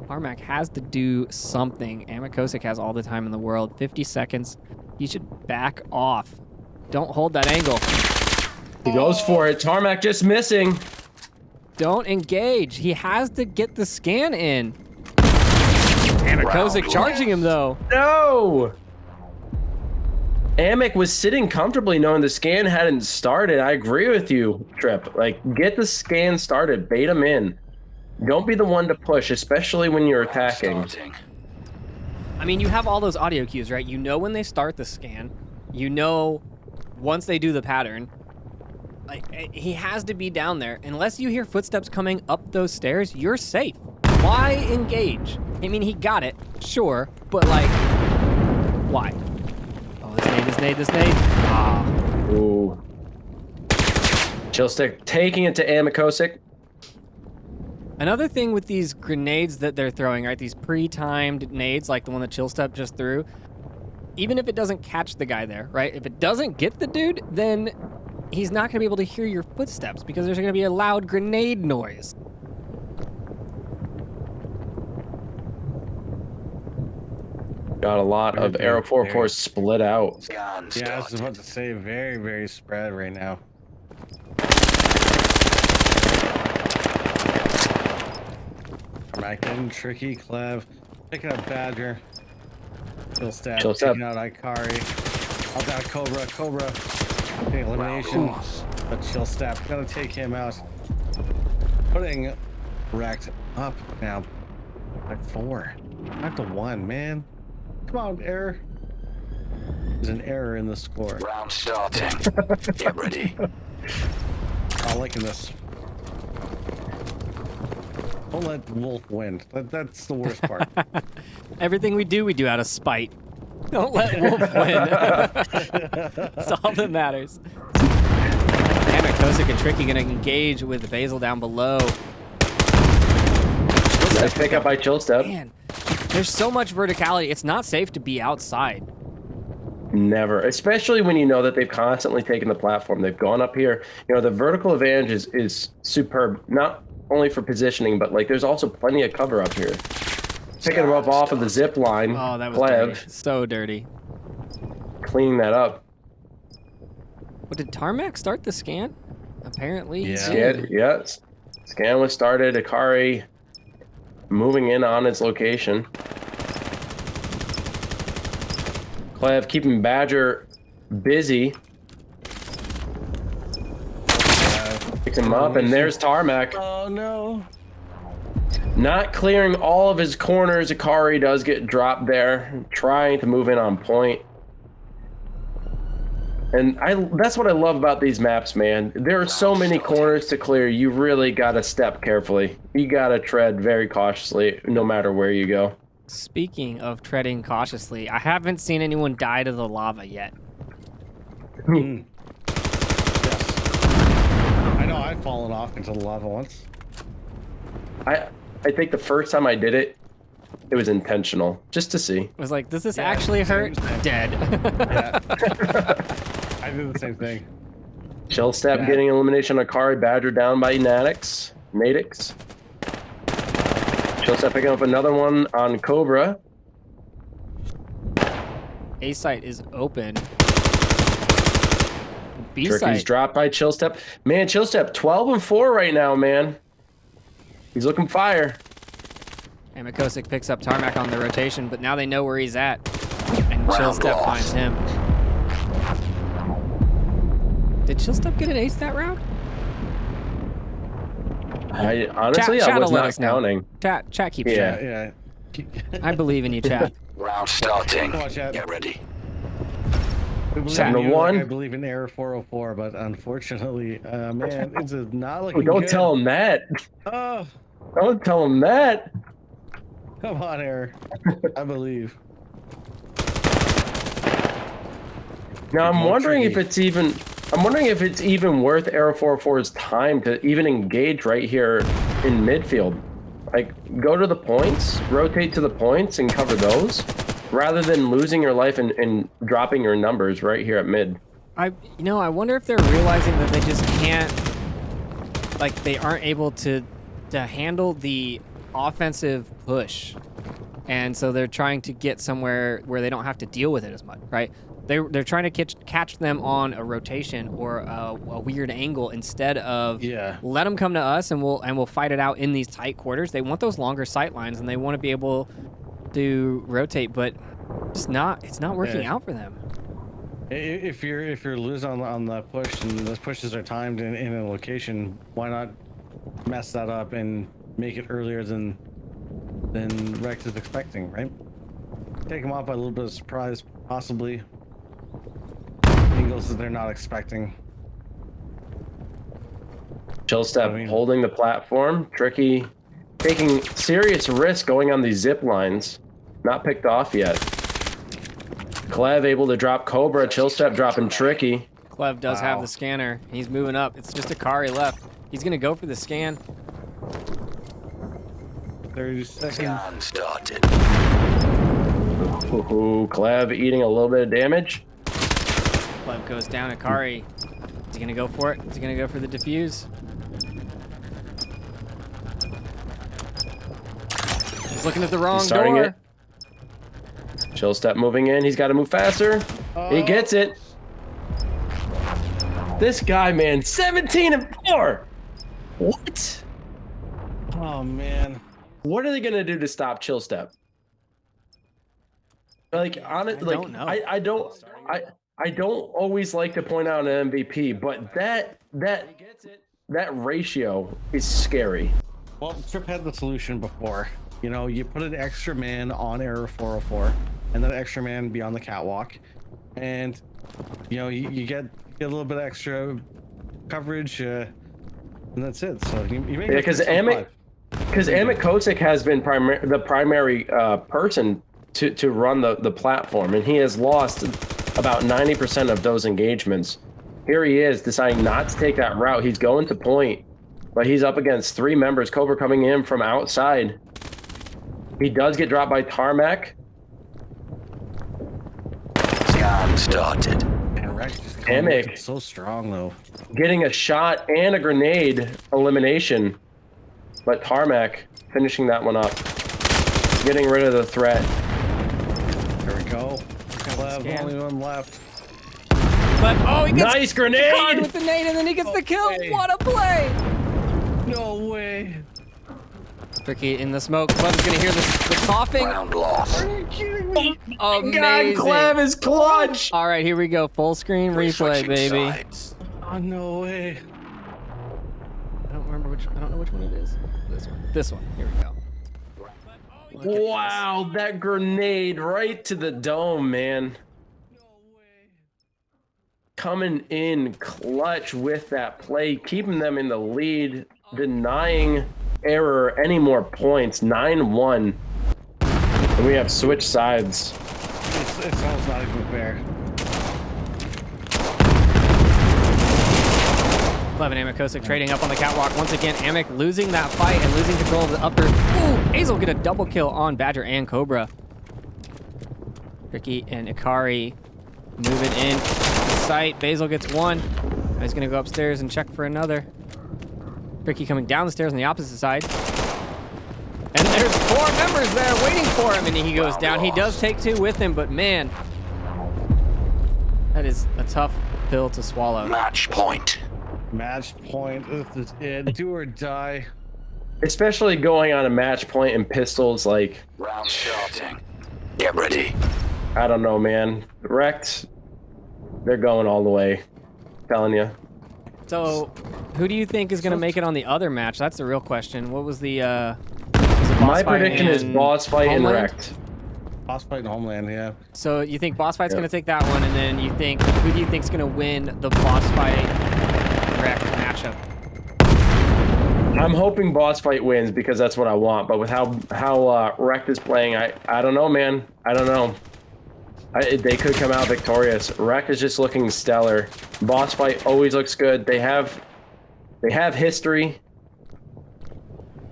Tarmac has to do something. R.E.K. has all the time in the world. 50 seconds. He should back off. Don't hold that angle. He goes for it. Tarmac just missing. Don't engage. He has to get the scan in. R.E.K. charging him though. No. R.E.K. was sitting comfortably knowing the scan hadn't started. I agree with you, Trip. Like, get the scan started. Bait him in. Don't be the one to push, especially when you're attacking. I mean, you have all those audio cues, right? You know when they start the scan. You know once they do the pattern. Like, he has to be down there. Unless you hear footsteps coming up those stairs, you're safe. Why engage? I mean, he got it, sure, but like, why? Oh, this nade. Ah. Ooh. Chillstick taking it to R.E.K. Another thing with these grenades that they're throwing, right? These pre-timed nades, like the one that Chillstep just threw, even if it doesn't catch the guy there, right? If it doesn't get the dude, then he's not going to be able to hear your footsteps because there's going to be a loud grenade noise. Got a lot of Arrow 404 split out. Yeah, I was about to say very, very spread right now. Tarmac in, Tricky, Clev, picking up Badger. Chill Step, taking out Ikari. I'll got Cobra. Getting elimination. But Chill Step, gonna take him out. Putting R.E.K.T up now by 4. 5-1, man. Come on, error. There's an error in the score. Round starting. Get ready. I'm liking this. Don't let Wolf win. That's the worst part. Everything we do out of spite. Don't let Wolf win. That's all that matters. R.E.K. and Tricky gonna engage with Vail down below. Nice pickup by Chillstep. Man, there's so much verticality. It's not safe to be outside. Never, especially when you know that they've constantly taken the platform. They've gone up here. You know, the vertical advantage is superb, not only for positioning, but like there's also plenty of cover up here. Picking them up off of the zip line. Oh, that was Clev, dirty. So dirty. cleaning that up. What, did Tarmac start the scan? Apparently. he Yeah. did. Yes. Scan was started. Ikari moving in on its location. Clev keeping Badger busy. Picks him up, and there's Tarmac. Oh no. Not clearing all of his corners. Akari does get dropped there, trying to move in on point. And that's what I love about these maps, man. There are so many corners to clear. You really got to step carefully. You got to tread very cautiously no matter where you go. Speaking of treading cautiously, I haven't seen anyone die to the lava yet. Yes. I know I've fallen off into the lava once. I think the first time I did it, it was intentional, just to see. I was like, does this Yeah, actually hurt? same. Dead. Yeah. I do the same thing. Chill step Yeah. getting elimination on Akari. Badger down by Nadix. Chill step picking up another one on Cobra. A site is open. B Turkey's site. dropped by Chill step. Man, Chill step 12-4 right now, man. He's looking fire. And Makosik picks up Tarmac on the rotation, but now they know where he's at. And Chillstep finds him. Did Chillstep get an ace that round? I honestly, Chat I was will let not us know. counting. Chat keeps Yeah. track. Yeah. I believe in you, chat. Round starting. Come on, Chad. Get ready. We believe Chat. in Number you, one. like I believe in Error 404, but unfortunately, man, it's not looking Oh, don't good. tell him that. Oh, Don't tell him that. come on, Error. I believe. Now I'm More wondering if tricky. it's even. I'm wondering if it's even worth Arrow 404's time to even engage right here in midfield. Like, go to the points, rotate to the points, and cover those, rather than losing your life and dropping your numbers right here at mid. I wonder if they're realizing that they just can't, like, they aren't able to handle the offensive push, and so they're trying to get somewhere where they don't have to deal with it as much, right? They're trying to catch them on a rotation or a weird angle instead of let them come to us and we'll fight it out in these tight quarters. They want those longer sight lines and they want to be able to rotate, but it's not working out for them. If you're losing on the push and those pushes are timed in a location, why not mess that up and make it earlier than R.E.K.T is expecting, right? Take them off by a little bit of surprise, possibly. Angles that they're not expecting. Chill step holding the platform. Tricky taking serious risk going on these zip lines. Not picked off yet. Clev able to drop Cobra. Chill step dropping Tricky. Clev does have the scanner. He's moving up. It's just Akari left. He's gonna go for the scan. 30 seconds. Scan started. Ooh, Clev eating a little bit of damage. Clev goes down. Akari. Is he gonna go for it? Is he gonna go for the defuse? He's looking at the wrong starting door. it. Chill step moving in. He's got to move faster. He gets it. This guy, man, 17-4. What? Oh man. What are they gonna do to stop Chill Step? Like, honestly, don't know. I don't always like to point out an MVP, but that ratio is scary. Well, Trip had the solution before. You know, you put an extra man on Error 404, and that extra man be on the catwalk, and you know you get a little bit extra coverage, and that's it. So you make Yeah, it because survive. Amit Kosick has been the primary person to run the platform, and he has lost about 90% of those engagements. Here he is deciding not to take that route. He's going to point, but he's up against 3 members. Cobra coming in from outside. He does get dropped by Tarmac. Scan started. And R.E.K.T just coming Amick. in so strong though. Getting a shot and a grenade elimination, but Tarmac finishing that one up. Getting rid of the threat. There we go. Clev, Scan. only one left. But oh, he gets Nice caught grenade! with the nade and then he gets the kill. way. What a play! No way. Tricky in the smoke. Clev's gonna hear the coughing. Round lost. Are you kidding me? God, Amazing. Clev is clutch! All right, here we go. Full screen replay, Switching baby. sides. Oh no way. I don't know which one it is. This one. Here we go. Look at this. Wow, that grenade right to the dome, man. Coming in clutch with that play, keeping them in the lead, denying error any more points. 9-1. And we have switched sides. It's almost not even fair. Clevin and Kosick trading up on the catwalk. Once again, Amick losing that fight and losing control of the upper. Ooh, Hazel get a double kill on Badger and Cobra. Ricky and Ikari moving in sight. Basil gets one. He's gonna go upstairs and check for another. Ricky coming down the stairs on the opposite side. And there's 4 members there waiting for him, and he goes down. He does take 2 with him, but man, that is a tough pill to swallow. Match point. Match point. This is it. Do or die. Especially going on a match point in pistols, like, Round starting. Get ready. I don't know, man. R.E.K.T, they're going all the way. Telling you. So, who do you think is going to make it on the other match? That's the real question. What was the My prediction is boss fight and Homeland? R.E.K.T. Boss fight in Homeland, yeah. So you think boss fight's going to take that one, and then who do you think's going to win the boss fight R.E.K.T matchup? I'm hoping boss fight wins because that's what I want. But with how R.E.K.T is playing, I don't know, man. I don't know. They could come out victorious. R.E.K.T is just looking stellar. Boss fight always looks good. They have history.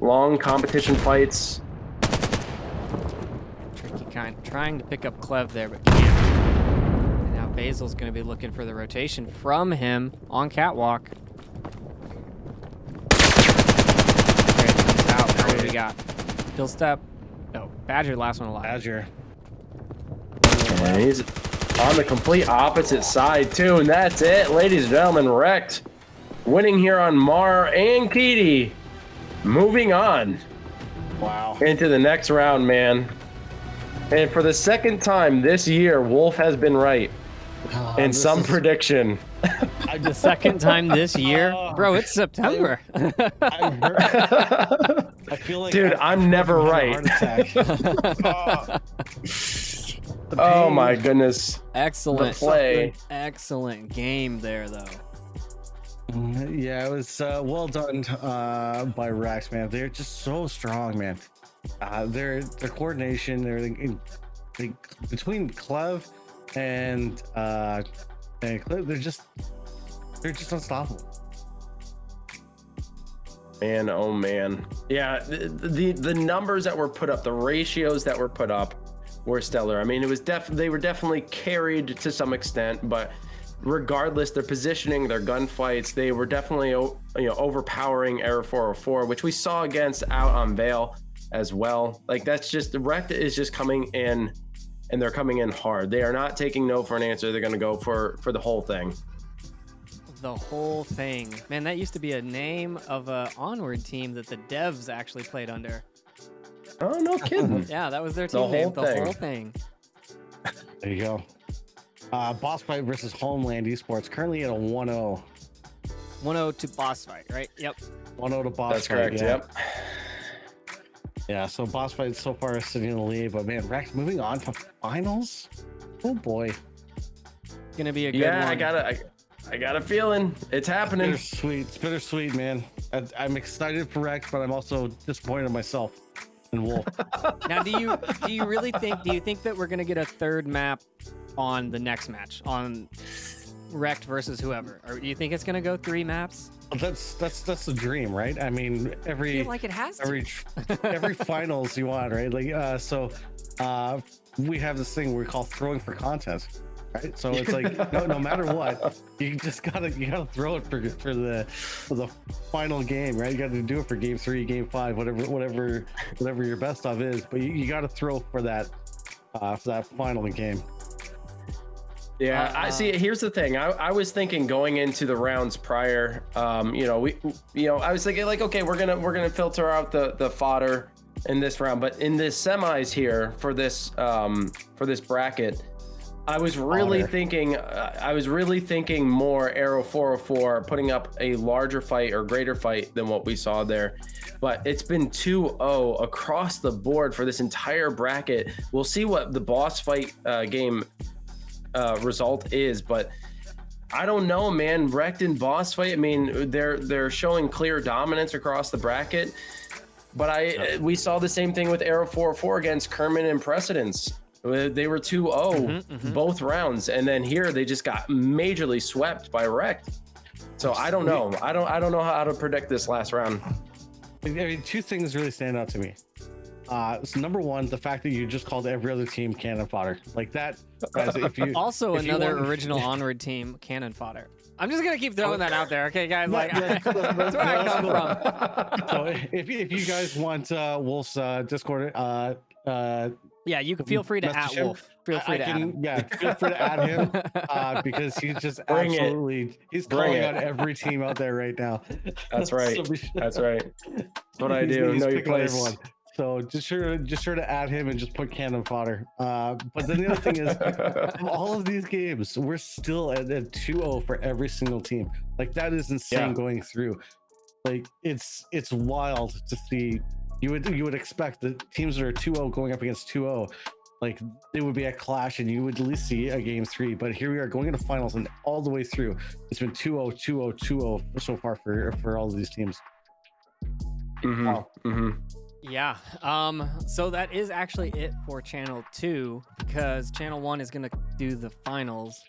Long competition fights. Tricky kind, trying to pick up Clev there, but can't. And now Basil's going to be looking for the rotation from him on catwalk. There it comes out. Now what do we got? Kill step. No, Badger, last one alive. Badger. And he's on the complete opposite side too, and that's it, ladies and gentlemen. R.E.K.T winning here on Mar and Kitty. Moving on. Wow. Into the next round, man. And for the second time this year, Wolf has been right in some prediction. The second time this year? Bro, it's September. I feel like Dude, I'm never right. Oh my goodness. Excellent. The play. Excellent game there, though. Yeah, it was well done by R.E.K.T, man. They're just so strong, man. Their coordination, between Clev and Clev, they're just unstoppable. Man, oh man. Yeah, the numbers that were put up, the ratios that were put up were stellar. I mean, it was they were definitely carried to some extent, but regardless, their positioning, their gunfights, they were definitely overpowering Error 404, which we saw against out on Vail as well. Like, that's just, the R.E.K.T is just coming in, and they're coming in hard. They are not taking no for an answer. They're going to go for the whole thing. The whole thing. Man, that used to be a name of a Onward team that the devs actually played under. Oh, no kidding. Yeah, that was their team name. The whole thing. There you go. Boss fight versus Homeland Esports, currently at a 1-0. 1-0 to boss fight, right? Yep. 1-0 to boss That's fight. correct, yeah. yep. Yeah, so boss fight so far is sitting in the lead, but man, R.E.K.T moving on to finals. Oh boy. Gonna be a good one. I got a feeling it's happening. Bittersweet. It's bittersweet, man. I'm excited for R.E.K.T, but I'm also disappointed in myself and Wolf. Now, do you think that we're gonna get a third map on the next match on R.E.K.T versus whoever, or do you think it's gonna go 3 maps? That's the dream, right? I mean, I feel like it has to. every finals you want, right? Like, we have this thing we call throwing for content, right? So it's like no matter what, you gotta throw it for the final game, right? You got to do it for game 3, game 5, whatever your best of is, but you got to throw for that final game. Yeah, I see. Here's the thing. I was thinking going into the rounds prior. I was thinking like, okay, we're gonna filter out the fodder in this round, but in this semis here for this bracket, I was really thinking. more Arrow 404 putting up a larger fight or greater fight than what we saw there. but it's been 2-0 across the board for this entire bracket. We'll see what the boss fight game result is, but I don't know, man. R.E.K.T and boss fight, I mean, they're showing clear dominance across the bracket, but we saw the same thing with Arrow 404 against Kerman and Precedence. They were 2-0 both rounds, and then here they just got majorly swept by R.E.K.T. So I don't know. I don't know how to predict this last round. I mean, two things really stand out to me. So number one, the fact that you just called every other team cannon fodder, like that. Guys, Also, another original Onward team cannon fodder. I'm just gonna keep throwing that out there, okay, guys? Like, that's where I come from. So if you guys want Wolf's Discord, yeah, you can feel free to at Wolf. Feel free to add him. Yeah, feel free to add him because he's just he's calling on every team out there right now. That's right. That's right. That's what I do. Know your place. Everyone. So just sure to add him and just put cannon fodder. But then the other thing is, all of these games, we're still at 2-0 for every single team. Like that is insane going through. Like it's wild to see. You would expect that teams that are 2-0 going up against 2-0, like they would be a clash and you would at least see a game 3. But here we are going into finals and all the way through, it's been 2-0, 2-0, 2-0 so far for all of these teams. Wow. Yeah. So that is actually it for Channel 2 because Channel 1 is going to do the finals.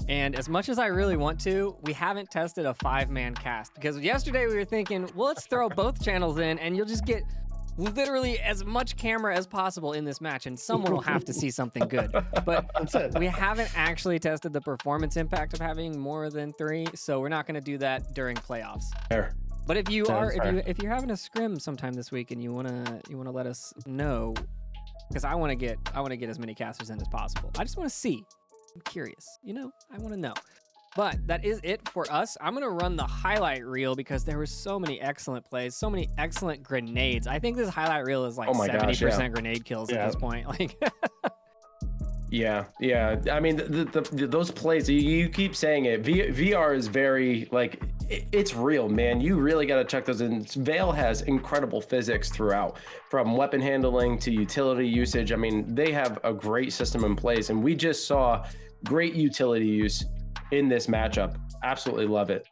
And as much as I really want to, we haven't tested a 5-man cast because yesterday we were thinking, well, let's throw both channels in and you'll just get literally as much camera as possible in this match and someone will have to see something good. But we haven't actually tested the performance impact of having more than 3, so we're not going to do that during playoffs. Fair. But if you are if you're having a scrim sometime this week and you wanna let us know, because I wanna get as many casters in as possible. I just wanna see. I'm curious, I wanna know. But that is it for us. I'm gonna run the highlight reel because there were so many excellent plays, so many excellent grenades. I think this highlight reel is like 70% grenade kills at this point. Like Yeah. I mean, those plays, you keep saying it. VR is very, like, it's real, man. You really got to check those in. Vail has incredible physics throughout, from weapon handling to utility usage. I mean, they have a great system in place, and we just saw great utility use in this matchup. Absolutely love it.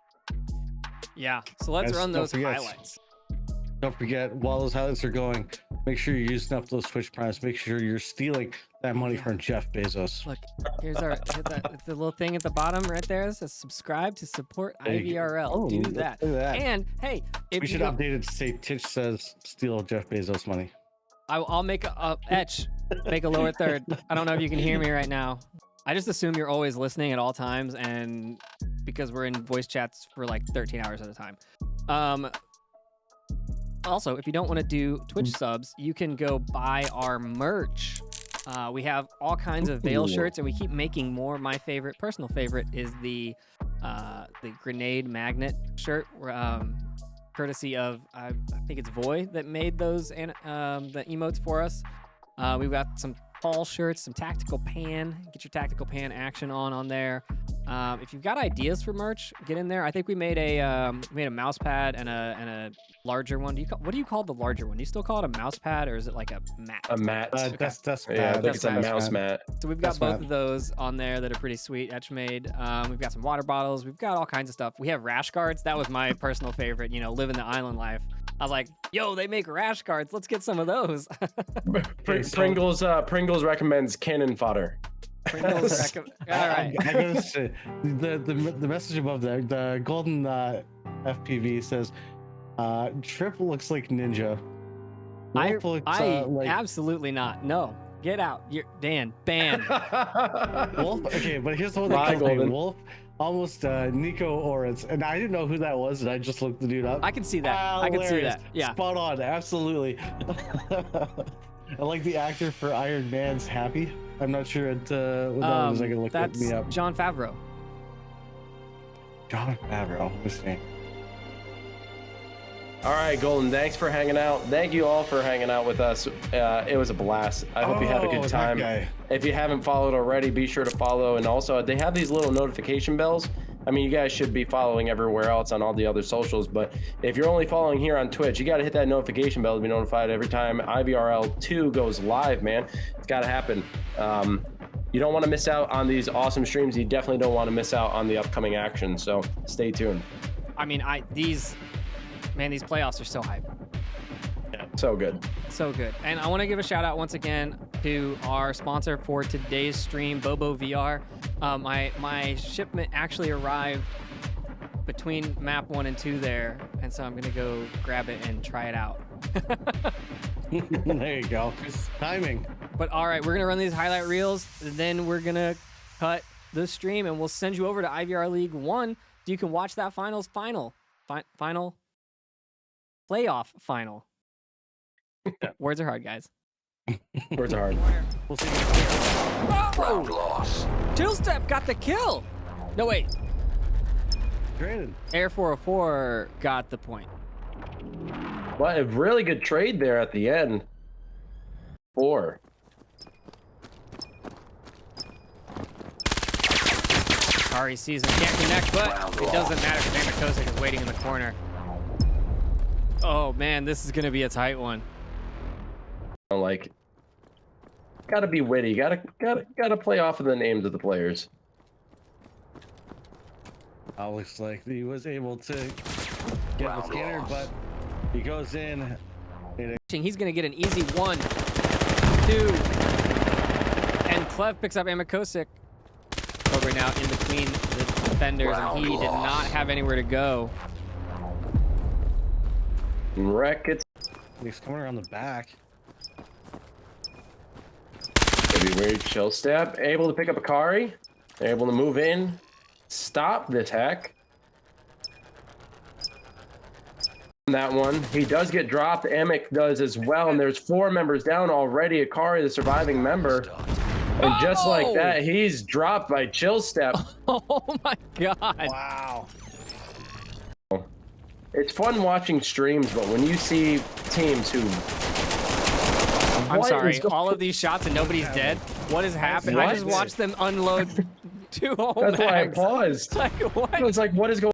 Yeah. So let's run those highlights. Don't forget, while those highlights are going, make sure you're using up those Twitch primes. Make sure you're stealing that money from Jeff Bezos. Look, here's the little thing at the bottom right there. It says subscribe to support IVRL. Do that. And hey, if we should update it to say Titch says steal Jeff Bezos money. I'll make a etch, make a lower third. I don't know if you can hear me right now. I just assume you're always listening at all times, and because we're in voice chats for like 13 hours at a time. Also, if you don't want to do Twitch subs, you can go buy our merch. We have all kinds of Vail shirts, and we keep making more. My personal favorite, is the grenade magnet shirt, courtesy of I think it's Voy that made those the emotes for us. We've got some Paul shirts, some tactical pan. Get your tactical pan action on there. If you've got ideas for merch, get in there. I think we made a mouse pad and a larger one. What do you call the larger one? Do you still call it a mouse pad, or is it like a mat? A mat. That's yeah, I think it's a mouse mat. So we've got both of those on there that are pretty sweet, etch made. We've got some water bottles. We've got all kinds of stuff. We have rash guards. That was my personal favorite. Living the island life. I was like, yo, they make rash guards. Let's get some of those. Pringles recommends cannon fodder. Pringles all right. I gotta say, the message above there, the golden FPV says, Trip looks like ninja. Absolutely not. No, get out. You're Dan. Ban. Wolf. Okay, but here's the one that kills me. Wolf almost Nico Oritz, and I didn't know who that was, and I just looked the dude up. I can see that. I can see that. Yeah. Spot on. Absolutely. I like the actor for Iron Man's Happy. I'm not sure what that was. I can look me up. Jon Favreau. Jon Favreau. Let's see. All right, Golden, thanks for hanging out. Thank you all for hanging out with us. It was a blast. I hope you had a good time. If you haven't followed already, be sure to follow. And also, they have these little notification bells I mean, you guys should be following everywhere else on all the other socials, but if you're only following here on Twitch, you got to hit that notification bell to be notified every time IVRL 2 goes live, man. It's got to happen. You don't want to miss out on these awesome streams. You definitely don't want to miss out on the upcoming action, so stay tuned. I mean, these playoffs are so hype. Yeah, so good. So good. And I want to give a shout out once again to our sponsor for today's stream, Bobo VR. My shipment actually arrived between map 1 and 2 there, and so I'm gonna go grab it and try it out. There you go. It's timing. But all right, we're gonna run these highlight reels, then we're gonna cut the stream, and we'll send you over to IVR League 1 so you can watch that final playoff final. Words are hard, guys. Words are hard. We'll see. Round loss. Two Step got the kill. No, wait. Granted. Air 404 got the point. What a really good trade there at the end. 4. Ari sees him, can't connect, but it doesn't matter because Amakosik is waiting in the corner. Oh man, this is gonna be a tight one. Like, gotta be witty. Gotta play off of the names of the players. Looks like he was able to get the scanner, but he goes in. He's gonna get an easy 1, 2, and Clev picks up Amakosik over now in between the defenders, and he did not have anywhere to go. R.E.K.T. He's coming around the back. Maybe weird chill step. Able to pick up Akari. Able to move in. Stop the attack. That one. He does get dropped. Amick does as well. And there's 4 members down already. Akari, the surviving member. And just like that, he's dropped by chill step. Oh my god. Wow. It's fun watching streams, but when you see teams who... I'm sorry, all of these shots and nobody's dead? What has happened? I just watched them unload 2 whole That's why I mags. paused. Like, what? It's like, what is going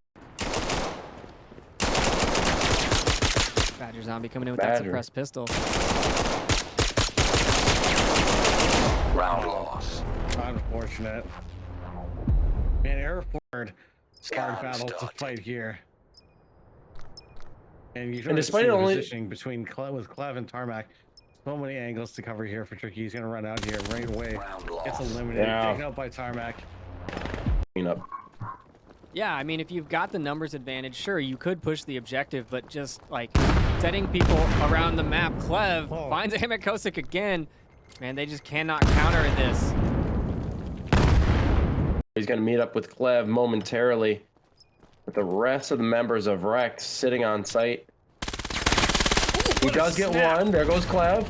Badger Zombie coming in with that suppressed pistol. Round loss. Unfortunate. Man, Airport started battle to fight here. And you can despite see it the only positioning between Clev and Tarmac. So many angles to cover here for Tricky. He's gonna run out here right away. Gets eliminated, taken out by Tarmac. clean up? Yeah, I mean, if you've got the numbers advantage, sure, you could push the objective, but just, like, setting people around the map. Clev finds Amakosik again. Man, they just cannot counter this. He's going to meet up with Clev momentarily, with the rest of the members of R.E.K.T sitting on site. He does get one. There goes Clev.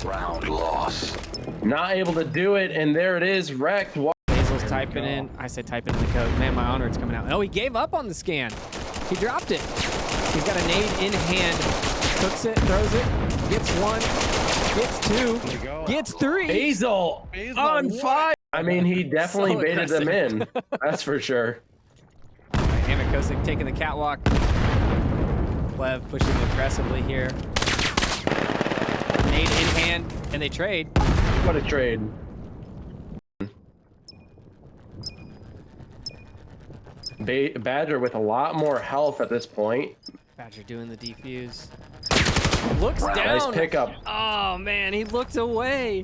Round loss. Not able to do it, and there it is. R.E.K.T. Hazel's typing in. I said typing in the code. Man, my onward's coming out. Oh, he gave up on the scan. He dropped it. He's got a nade in hand. Cooks it, throws it, gets 1, gets 2, gets 3. Hazel on fire. I mean, he definitely So baited them in. aggressive. That's for sure. Amakosik taking the catwalk. Clev pushing aggressively here. Nade in hand, and they trade. What a trade. Badger with a lot more health at this point. Badger doing the defuse. Looks down. Nice pickup. Oh man, he looked away.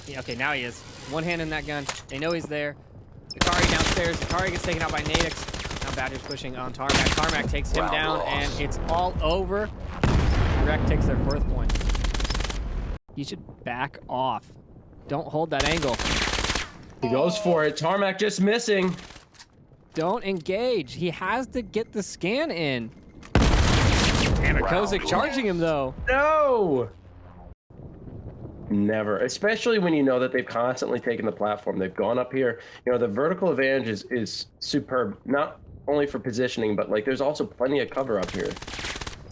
Yeah, okay, now he is. One hand in that gun. They know he's there. Akari downstairs. Akari gets taken out by Nadix. Now Badger's pushing on Tarmac. Tarmac takes him down, and it's all over. R.E.K.T takes their 4th point. You should back off. Don't hold that angle. He goes for it. Tarmac just missing. Don't engage. He has to get the scan in. Amakosik charging him, though. No! Never. Especially when you know that they've constantly taken the platform. They've gone up here. You know, the vertical advantage is superb. Not only for positioning, but, like, there's also plenty of cover up here.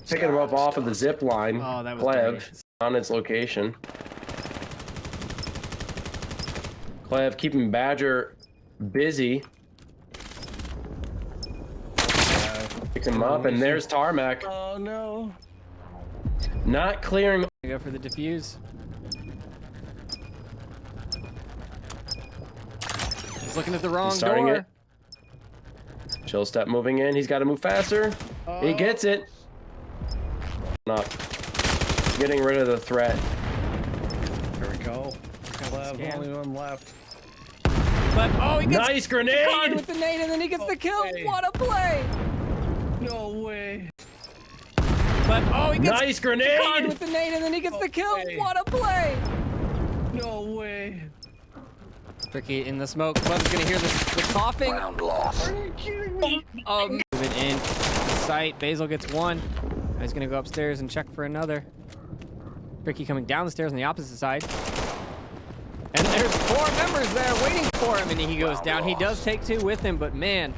Picking him up off of the zip line. Oh, that was Clev dirty. on its location. Clev keeping Badger busy. Pick him up, and there's Tarmac. Oh no. Not clearing. Go for the defuse. He's looking at the wrong starting door. it. Chill step moving in. He's got to move faster. He gets it. Up. Getting rid of the threat. There we go. Left, Scan. only one left. But oh, he gets Nice caught grenade. with the nade, and then he gets the kill. way. What a play! No way. But oh, he gets Nice caught grenade. with the nade, and then he gets the kill. way. What a play! No way. Tricky in the smoke. Bub's gonna hear the coughing. Round lost. Are you kidding me? Oh, moving in the sight. Basil gets one. Now he's gonna go upstairs and check for another. Tricky coming down the stairs on the opposite side. And there's 4 members there waiting for him, and he goes down. He does take 2 with him, but man,